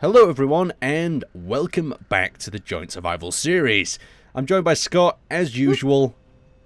Hello everyone and welcome back to the Joint Survival series. I'm joined by Scott as usual.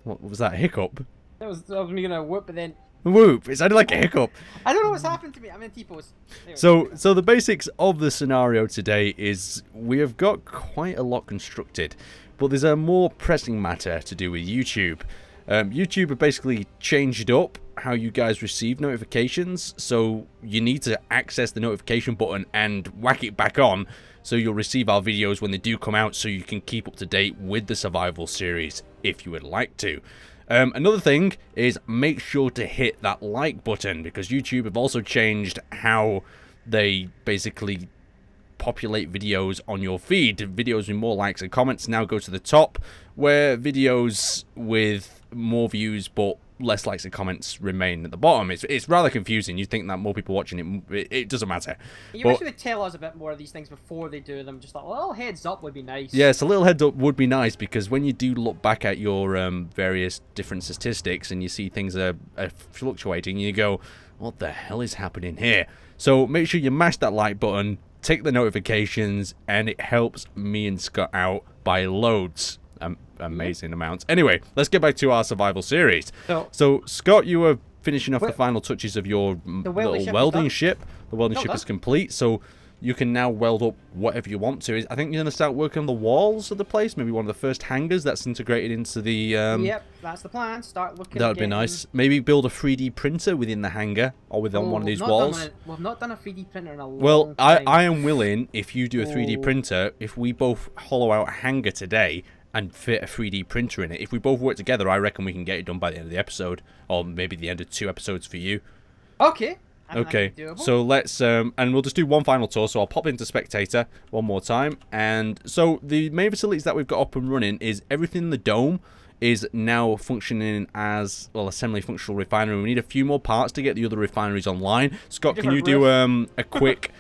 What was that, a hiccup? That was me gonna whoop, but then Whoop, it sounded like a hiccup. I don't know what's happened to me. I'm in T-pose. Anyway. So the basics of the scenario today is we have got quite a lot constructed, but there's a more pressing matter to do with YouTube. YouTube have basically changed up how you guys receive notifications, so you need to access the notification button and whack it back on so you'll receive our videos when they do come out, so you can keep up to date with the survival series if you would like to. Another thing is make sure to hit that like button, because YouTube have also changed how they basically populate videos on your feed. Videos with more likes and comments now go to the top, where videos with more views but less likes and comments remain at the bottom. It's rather confusing. You'd think that more people watching it doesn't matter. You wish you would tell us a bit more of these things before they do them. Just like a little heads up would be nice. Yes, a little heads up would be nice, because when you do look back at your various different statistics and you see things are fluctuating, you go, what the hell is happening here? So make sure you mash that like button, tick the notifications, and it helps me and Scott out by loads. Amazing amounts. Anyway, let's get back to our survival series. So Scott, you were finishing off the final touches of your little welding ship. The welding ship is complete, so you can now weld up whatever you want to. I think you're going to start working on the walls of the place, maybe one of the first hangars that's integrated into the... Yep, that's the plan. Start looking. That would be nice. Maybe build a 3D printer within the hangar or within one of these walls. We've not done a 3D printer in a long time. Well, I am willing, if you do a 3D printer, if we both hollow out a hangar today and fit a 3D printer in it. If we both work together, I reckon we can get it done by the end of the episode, or maybe the end of 2 episodes for you. Okay. Okay, so let's, and we'll just do one final tour, so I'll pop into Spectator one more time. And so the main facilities that we've got up and running is everything in the dome is now functioning as, well, a semi-functional refinery. We need a few more parts to get the other refineries online. Scott, can you do a quick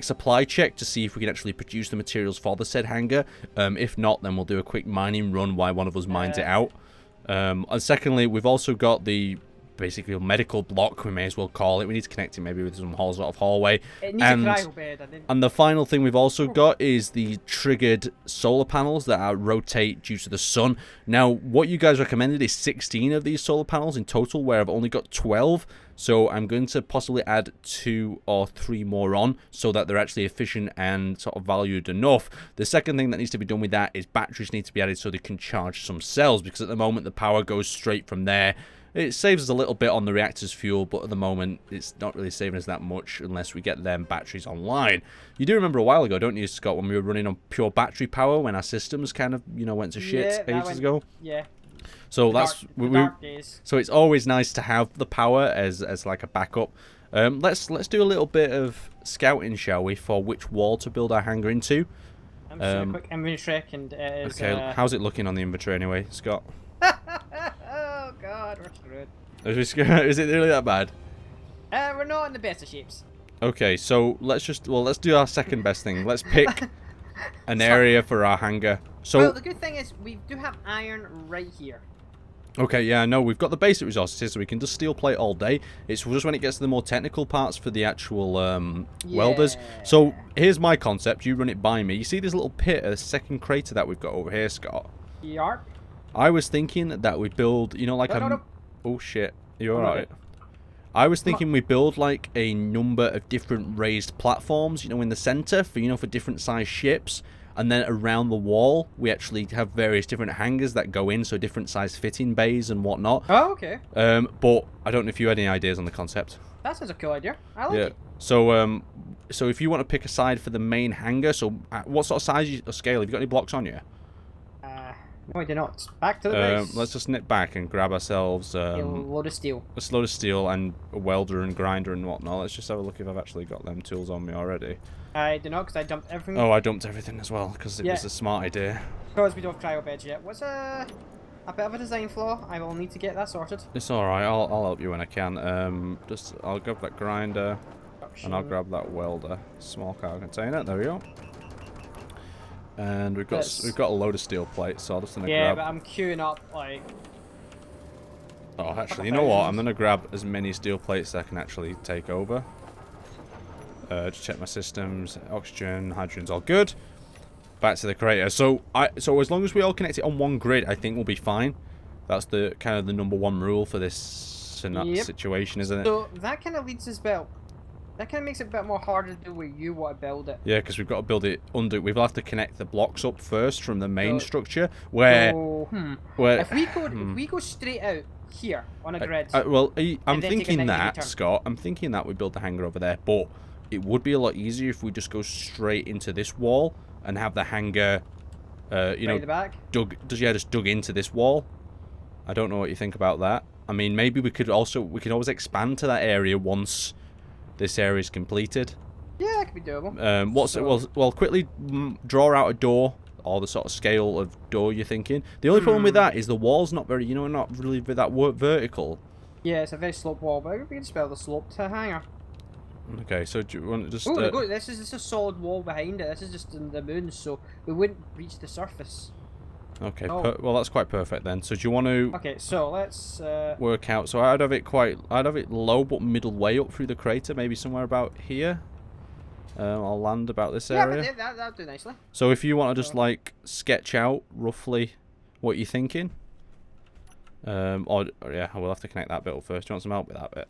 supply check to see if we can actually produce the materials for the said hangar? If not, then we'll do a quick mining run while one of us mines it out. And secondly, we've also got the basically a medical block, we may as well call it. We need to connect it maybe with some sort of hallway. It needs a cryo bed, and the final thing we've also got is the triggered solar panels that rotate due to the sun. Now, what you guys recommended is 16 of these solar panels in total, where I've only got 12. So I'm going to possibly add 2 or 3 more on, so that they're actually efficient and sort of valued enough. The second thing that needs to be done with that is batteries need to be added so they can charge some cells, because at the moment the power goes straight from there. It saves us a little bit on the reactor's fuel, but at the moment it's not really saving us that much unless we get them batteries online. You do remember a while ago, don't you, Scott, when we were running on pure battery power, when our systems kind of, went to shit ages ago? Yeah. So that's so it's always nice to have the power as like a backup. Let's do a little bit of scouting, shall we, for which wall to build our hangar into. I'm just doing a quick inventory check, and okay, how's it looking on the inventory anyway, Scott? Oh god, we're screwed. Is it really that bad? We're not in the best of shapes. Okay, so let's do our second best thing. Let's pick an area for our hangar. So, well, the good thing is we do have iron right here. Okay, yeah, no, we've got the basic resources here, so we can just steel plate all day. It's just when it gets to the more technical parts for the actual welders. So here's my concept. You run it by me. You see this little pit, a second crater that we've got over here, Scott? Yarp. I was thinking that we build, like Oh shit, you alright? I was thinking we build like a number of different raised platforms, in the center for different size ships, and then around the wall we actually have various different hangars that go in, so different size fitting bays and whatnot. Oh, okay. But I don't know if you had any ideas on the concept. That sounds a cool idea. I like it. So so if you want to pick a side for the main hangar, so what sort of size or scale? Have you got any blocks on you? No, I do not. Back to the base. Let's just nip back and grab ourselves a load of steel. A load of steel and a welder and grinder and whatnot. Let's just have a look if I've actually got them tools on me already. I do not, because I dumped everything. Oh, I dumped everything as well, because it was a smart idea. Because we don't have cryo beds yet. What's a bit of a design flaw? I will need to get that sorted. It's alright, I'll help you when I can. I'll grab that grinder, and I'll grab that welder. Small cargo container, there we go. And we've got a load of steel plates, so I'll just gonna grab. Yeah, but I'm queuing up like. Oh, actually, you know what? I'm gonna grab as many steel plates as I can actually take over. Just check my systems. Oxygen, hydrogen's all good. Back to the crater. So as long as we all connect it on one grid, I think we'll be fine. That's the kind of the #1 rule for this situation, isn't it? So that kind of leads us that kind of makes it a bit more harder to do where you want to build it. Yeah, because we've got to build it under. We'll have to connect the blocks up first from the main structure. Where if we go straight out here on a grid. I'm thinking that, Scott. I'm thinking that we build the hangar over there, but it would be a lot easier if we just go straight into this wall and have the hangar, the back? just dug into this wall. I don't know what you think about that. I mean, maybe we could always expand to that area once this area is completed. Yeah, that could be doable. Well, quickly draw out a door, or the sort of scale of door you're thinking. The only problem with that is the wall's not very, not really that vertical. Yeah, it's a very sloped wall, but we can just build the slope to hangar. Okay, so do you want to just... this is a solid wall behind it. This is just in the moon, so we wouldn't reach the surface. Okay, well that's quite perfect then. So do you want to... Okay, so let's... work out. So I'd have it low but middle way up through the crater, maybe somewhere about here. I'll land about this area. Yeah, but that'll do nicely. So if you want to just like sketch out roughly what you're thinking. Yeah, we'll have to connect that bit up first. Do you want some help with that bit?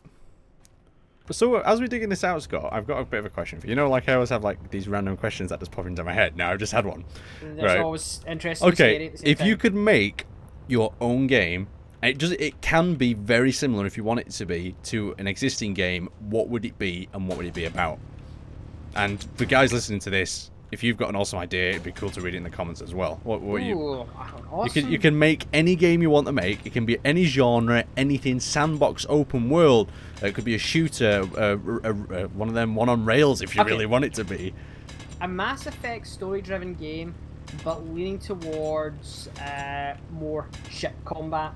So as we're digging this out, Scott, I've got a bit of a question for you. Like I always have like these random questions that just pop into my head. Now I've just had one. That's always interesting. Okay, if you could make your own game, it can be very similar if you want it to be to an existing game. What would it be, and what would it be about? And the guys listening to this, if you've got an awesome idea, it'd be cool to read it in the comments as well. Awesome. You can make any game you want to make. It can be any genre, anything, sandbox, open world. It could be a shooter, one of them one on rails if you really want it to be. A Mass Effect story-driven game, but leaning towards more ship combat.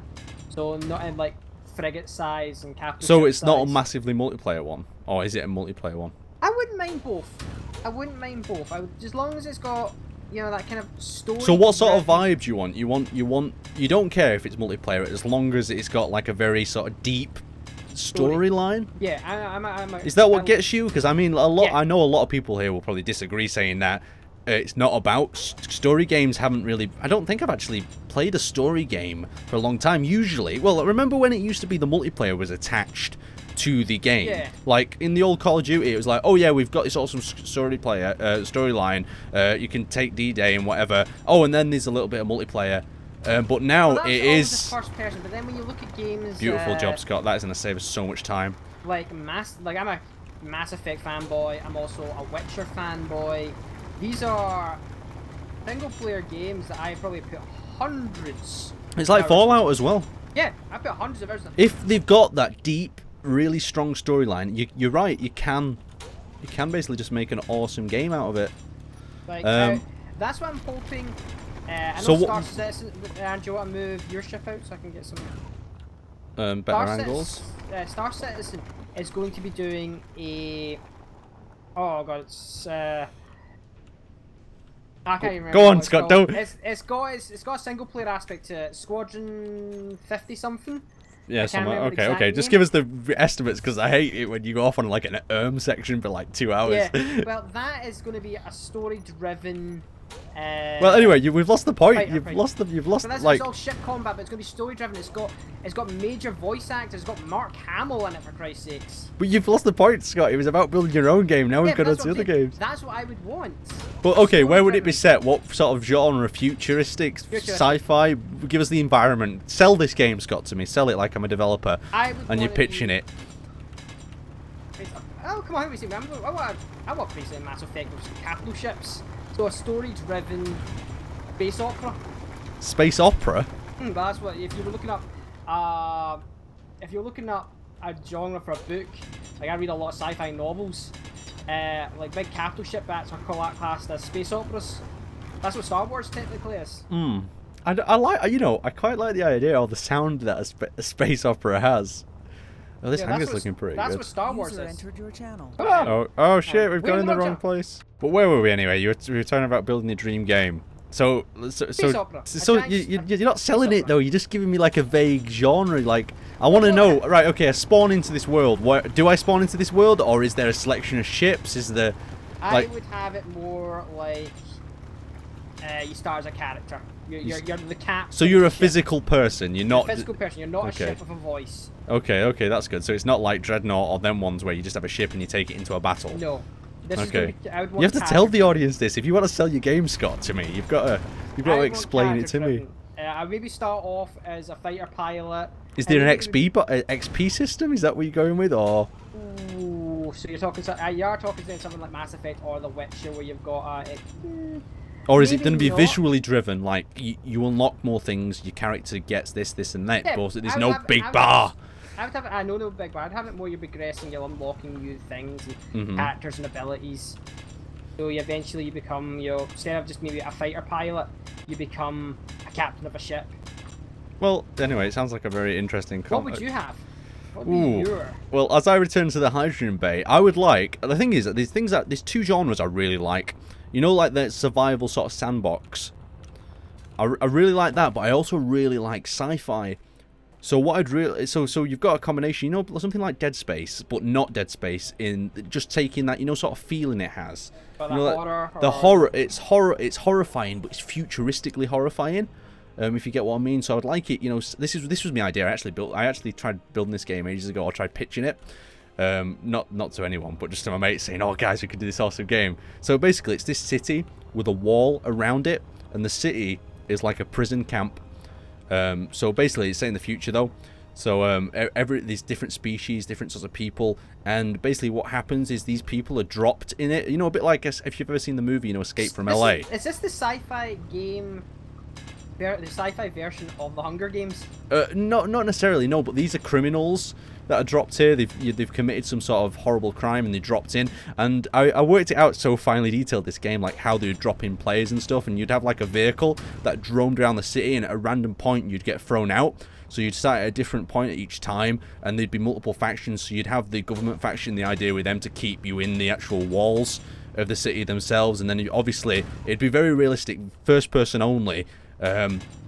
So not in like frigate size and capital. So it's not a massively multiplayer one, or is it a multiplayer one? I wouldn't mind both. As long as it's got, that kind of story. So what sort of vibe do you want? You don't care if it's multiplayer as long as it's got like a very sort of deep storyline. Yeah, is that what gets you? Because I mean, I know a lot of people here will probably disagree, saying that it's not about story games. Haven't really. I don't think I've actually played a story game for a long time. Usually, well, remember when it used to be the multiplayer was attached to the game. Yeah. Like in the old Call of Duty, it was like, oh yeah, we've got this awesome storyline. You can take D-Day and whatever. Oh, and then there's a little bit of multiplayer. But now it is first person. But then when you look at games, beautiful job, Scott. That is going to save us so much time. Like I'm a Mass Effect fanboy. I'm also a Witcher fanboy. These are single-player games that I probably put hundreds. It's like Fallout as well. Yeah, I put hundreds of hours. If they've got that deep, really strong storyline, you're right. You can basically just make an awesome game out of it. Like that's what I'm hoping. I know Star Citizen. Do you want to move your ship out so I can get some better angles? Star Citizen is going to be doing a. Oh god, it's. I can't even remember. Go on, Scott. Don't. It's got a single player aspect to it. Squadron 50 something. Yeah, okay. Just give us the estimates because I hate it when you go off on like an section for like 2 hours. Yeah, well, that is going to be a story-driven. Well, anyway, we've lost the point. You've lost like. It's all ship combat, but it's going to be story-driven. It's got major voice actors. It's got Mark Hamill in it, for Christ's sakes. But you've lost the point, Scott. It was about building your own game. Now we've got into other games. That's what I would want. But okay, where would it be set? What sort of genre? Futuristic, sci-fi? Give us the environment. Sell this game, Scott, to me. Sell it like I'm a developer, and you're pitching it. Oh, come on, I want basically Mass Effect with capital ships. So a story-driven space opera. Space opera? But that's what if you were looking up. If you're looking up a genre for a book, like I read a lot of sci-fi novels. Like big capital ship bats are classed as space operas. That's what Star Wars technically is. I like, I quite like the idea or the sound that a space opera has. Oh, this hangar's looking pretty good. That's what Star Wars is. Entered your channel. Oh shit, we've gone in the wrong place. But where were we anyway? You were talking about building your dream game. So opera. you're not selling it though. You're just giving me like a vague genre. Like I want to know. Right? Okay. I spawn into this world. Do I spawn into this world, or is there a selection of ships? Is there? I would have it more like you start as a character. You're the captain. So you're a physical person. You're not a physical person. You're not a ship with a voice. Okay, that's good. So it's not like Dreadnought or them ones where you just have a ship and you take it into a battle. No. You have to tell the audience this. If you want to sell your game, Scott, to me, you've got to explain it to me. I maybe start off as a fighter pilot. Is there an XP system? Is that what you're going with, or? Ooh, so you are talking something like Mass Effect or The Witcher, where you've got or is it going to be visually driven? Like you unlock more things, your character gets this, and that. Yeah, but there's no big bar. I know no big bar. I'd have it more you're progressing, you're unlocking new things, and characters and abilities. So eventually you become, instead of just maybe a fighter pilot, you become a captain of a ship. Well, anyway, it sounds like a very interesting What would you have? What would be your... Well, as I return to the hydrogen bay, I would like... The thing is, that there's two genres I really like. You know, like the survival sort of sandbox. I really like that, but I also really like sci-fi. So what I'd really... So you've got a combination, you know, something like Dead Space, but not Dead Space, in just taking that, you know, sort of feeling it has. But you know, horror... The horror, it's horrifying, but it's futuristically horrifying. If you get what I mean. So I'd like it, you know, this was my idea. I actually tried building this game ages ago. I tried pitching it. Not to anyone, but just to my mates, saying, "Oh, guys, we could do this awesome game." So basically, it's this city with a wall around it, and the city is like a prison camp. So basically, it's set in the future, though. So these different species, different sorts of people, and basically what happens is these people are dropped in it. You know, a bit like if you've ever seen the movie, you know, Escape from LA. Is this the sci-fi game? The sci-fi version of the Hunger Games? Not necessarily, no, but these are criminals that are dropped here. They've committed some sort of horrible crime and they dropped in. And I worked it out so finely detailed, this game, like how they would drop in players and stuff, and you'd have like a vehicle that droned around the city, and at a random point you'd get thrown out. So you'd start at a different point at each time, and there'd be multiple factions. So you'd have the government faction, the idea with them to keep you in the actual walls of the city themselves, and then obviously it'd be very realistic, first person only.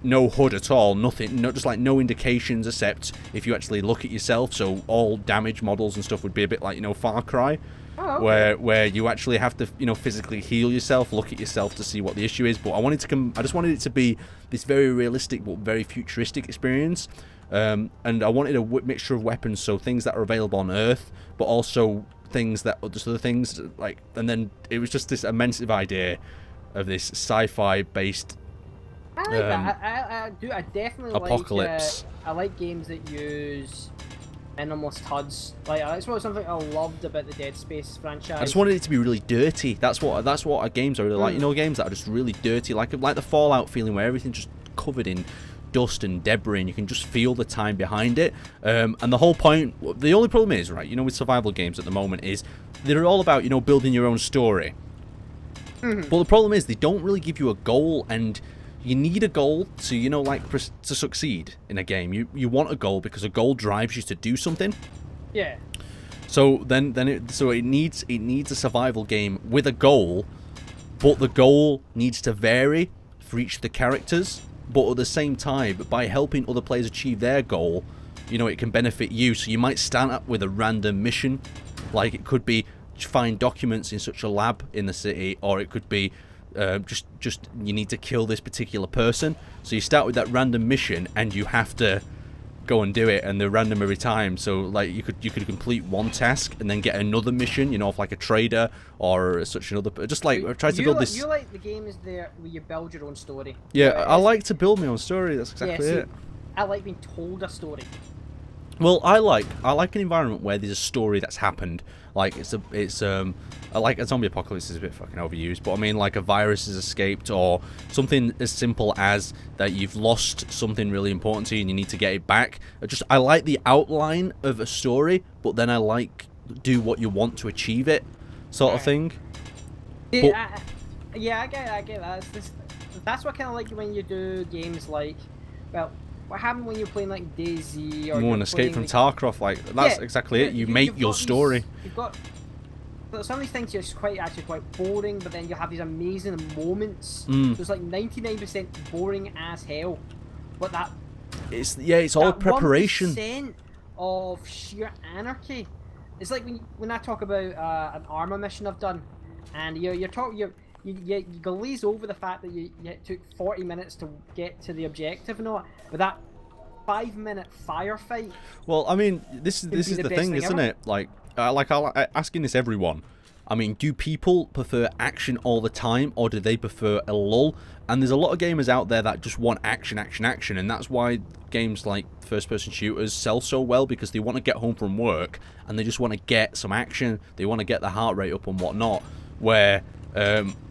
No HUD at all, nothing, just like no indications except if you actually look at yourself. So all damage models and stuff would be a bit like, you know, Far Cry, where you actually have to, you know, physically heal yourself, look at yourself to see what the issue is. But I just wanted it to be this very realistic but very futuristic experience, and I wanted a mixture of weapons, so things that are available on Earth, but also things that just other things like. And then it was just this immense idea of this sci-fi based. I like that. I definitely apocalypse. I like games that use minimalist HUDs. Like that's something I loved about the Dead Space franchise. I just wanted it to be really dirty. That's what games I really like. You know, games that are just really dirty, like the Fallout feeling, where everything's just covered in dust and debris, and you can just feel the time behind it. And the whole point, the only problem is, right, you know, with survival games at the moment is they're all about, you know, building your own story. But the problem is they don't really give you a goal, and you need a goal to, you know, like to succeed in a game. You want a goal because a goal drives you to do something. Yeah. So it needs a survival game with a goal, but the goal needs to vary for each of the characters. But at the same time, by helping other players achieve their goal, you know, it can benefit you. So you might start up with a random mission, like it could be find documents in such a lab in the city, or it could be just you need to kill this particular person. So you start with that random mission and you have to go and do it, and they're random every time. So like you could complete one task and then get another mission, you know, of like a trader or such another. Just like try to build this. You like the games there where you build your own story. Yeah, I like to build my own story. That's exactly it. I like being told a story. Well, I like an environment where there's a story that's happened. Like I like a zombie apocalypse is a bit fucking overused, but I mean like a virus has escaped, or something as simple as that you've lost something really important to you and you need to get it back. I like the outline of a story, but then I like do what you want to achieve it, sort of thing. Yeah, I get that. That's what kind of like when you do games like, well, what happened when you're playing like DayZ or more an Escape from Tarkov, like that's exactly it. You make your story. You've got some of these things are just actually quite boring, but then you have these amazing moments. Mm. So it's like 99% boring as hell, but that it's all that preparation. 1% of sheer anarchy. It's like when I talk about an armor mission I've done, and you glaze over the fact that you took 40 minutes to get to the objective and all, but that 5-minute firefight. Well, I mean, this is the thing, isn't it? Like I'm asking this everyone. I mean, do people prefer action all the time, or do they prefer a lull? And there's a lot of gamers out there that just want action, action, action, and that's why games like first-person shooters sell so well, because they want to get home from work and they just want to get some action. They want to get the heart rate up and whatnot. Where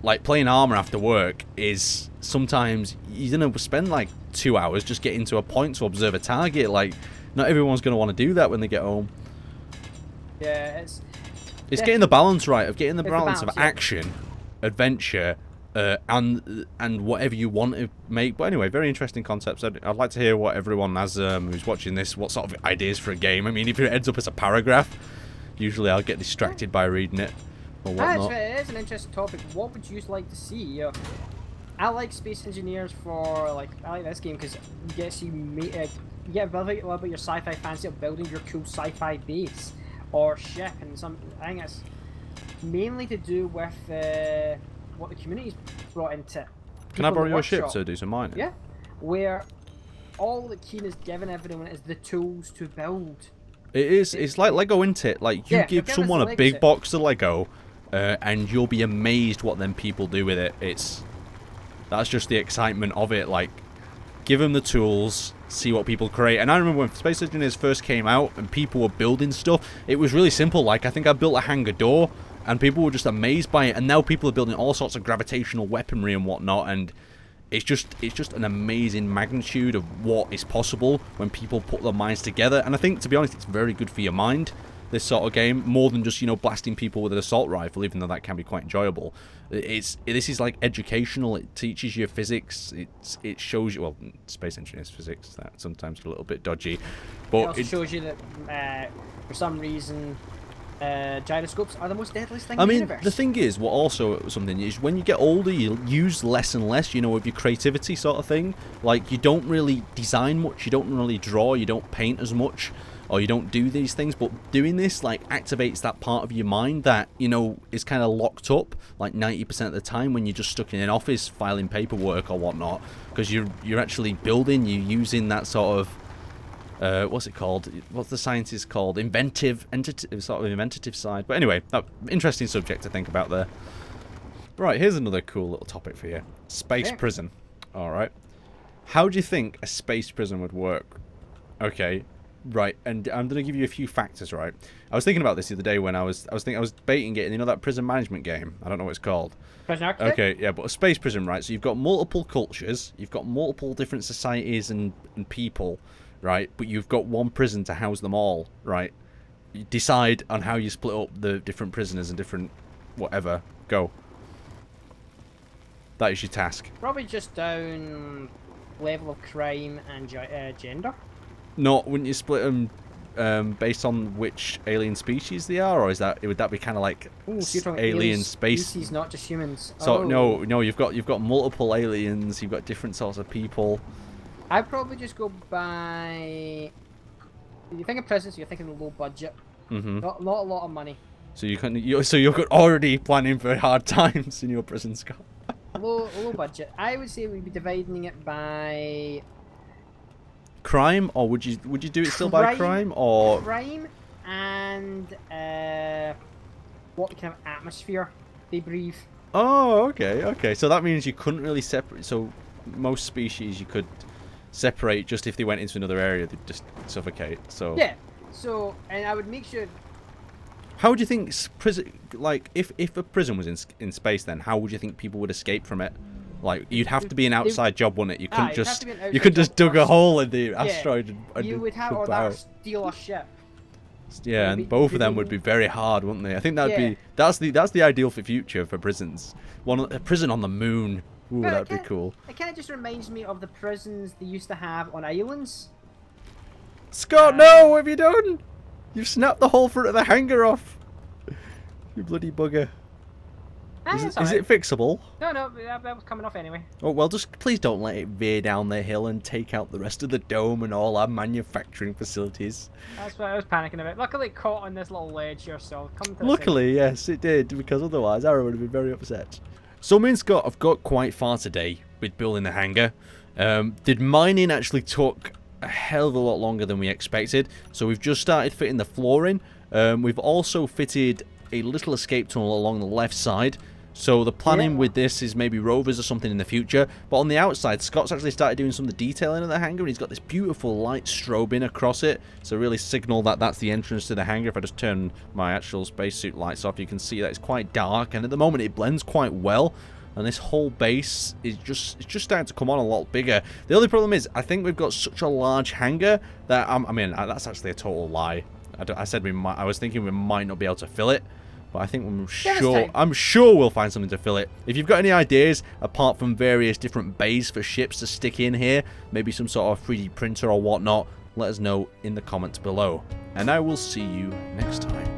like playing armor after work is sometimes you're gonna spend like 2 hours just getting to a point to observe a target. Like, not everyone's gonna want to do that when they get home. Yeah, it's getting the balance right, of getting the balance of yeah. action, adventure, and whatever you want to make. But anyway, very interesting concepts. I'd like to hear what everyone has who's watching this, what sort of ideas for a game. I mean, if it ends up as a paragraph, usually I'll get distracted by reading it or whatnot. It is an interesting topic. What would you like to see? I like Space Engineers for, like, I like this game because you get to see you get a little bit your sci-fi fancy of building your cool sci-fi base or ship, and I think it's mainly to do with what the community's brought into it. Can I borrow your ship to do some mining? Yeah, where all the Keen is giving everyone is the tools to build. It is. It's like Lego, isn't it? Like, you give someone a big box of Lego, and you'll be amazed what then people do with it. That's just the excitement of it. Like, give them the tools, see what people create. And I remember when Space Engineers first came out and people were building stuff, it was really simple. Like, I think I built a hangar door and people were just amazed by it, and now people are building all sorts of gravitational weaponry and whatnot, and it's just an amazing magnitude of what is possible when people put their minds together. And I think, to be honest, it's very good for your mind, this sort of game, more than just, you know, blasting people with an assault rifle, even though that can be quite enjoyable. This is like educational. It teaches you physics. It shows you, well, Space Engineers physics, that sometimes a little bit dodgy, but it also shows you that for some reason gyroscopes are the most deadliest thing in the universe. The thing is, what also something is, when you get older, you use less and less, you know, of your creativity sort of thing. Like, you don't really design much, you don't really draw, you don't paint as much, or you don't do these things. But doing this, like, activates that part of your mind that, you know, is kind of locked up, like 90% of the time when you're just stuck in an office filing paperwork or whatnot, because you're actually building, you're using that sort of what's it called? What's the scientist called? Inventive side. But anyway, interesting subject to think about there. Right, here's another cool little topic for you. Space prison. Alright. How do you think a space prison would work? Okay, right, and I'm going to give you a few factors, right? I was thinking about this the other day when I was baiting it in, you know, that prison management game? I don't know what it's called. Prison Architect? Okay, yeah, but a space prison, right? So you've got multiple cultures, you've got multiple different societies and people, right? But you've got one prison to house them all, right? You decide on how you split up the different prisoners and different whatever. Go. That is your task. Probably just down level of crime and gender. Not, wouldn't you split them based on which alien species they are, or would that be kind of like alien space? Species, not just humans. So no, you've got multiple aliens. You've got different sorts of people. I'd probably just go by. You think of prisons, you're thinking low budget. Mm-hmm. Not a lot of money. So you're already planning for hard times in your prison, Scott. low budget. I would say we'd be dividing it by crime, or would you do it still by crime or crime and what kind of atmosphere they breathe. Oh, okay. So that means you couldn't really separate. So most species you could separate, just if they went into another area, they'd just suffocate. So yeah. So, and I would make sure. How would you think prison? Like, if a prison was in space, then how would you think people would escape from it? Like, you'd have to be an outside job, wouldn't it? You couldn't just dig a hole in the asteroid. And you would have, or that steal a ship. Yeah, and both of them would be very hard, wouldn't they? I think that's the ideal for future for prisons. A prison on the moon. Ooh, that'd be cool. It kind of just reminds me of the prisons they used to have on islands. Scott, no! What have you done? You've snapped the whole front of the hangar off. You bloody bugger. Is It's it fixable? No, that was coming off anyway. Oh, well, just please don't let it veer down the hill and take out the rest of the dome and all our manufacturing facilities. That's what I was panicking about. Luckily, it caught on this little ledge here, so come to Luckily, yes, it did, because otherwise Aaron would have been very upset. So me and Scott have got quite far today with building the hangar. The mining actually took a hell of a lot longer than we expected, so we've just started fitting the flooring. We've also fitted a little escape tunnel along the left side. So the planning with this is maybe rovers or something in the future. But on the outside, Scott's actually started doing some of the detailing of the hangar. And he's got this beautiful light strobing across it. So really signal that that's the entrance to the hangar. If I just turn my actual spacesuit lights off, you can see that it's quite dark. And at the moment, it blends quite well. And this whole base is it's just starting to come on a lot bigger. The only problem is, I think we've got such a large hangar that, I mean, that's actually a total lie. I said I was thinking we might not be able to fill it. But I think I'm sure we'll find something to fill it. If you've got any ideas, apart from various different bays for ships to stick in here, maybe some sort of 3D printer or whatnot, let us know in the comments below. And I will see you next time.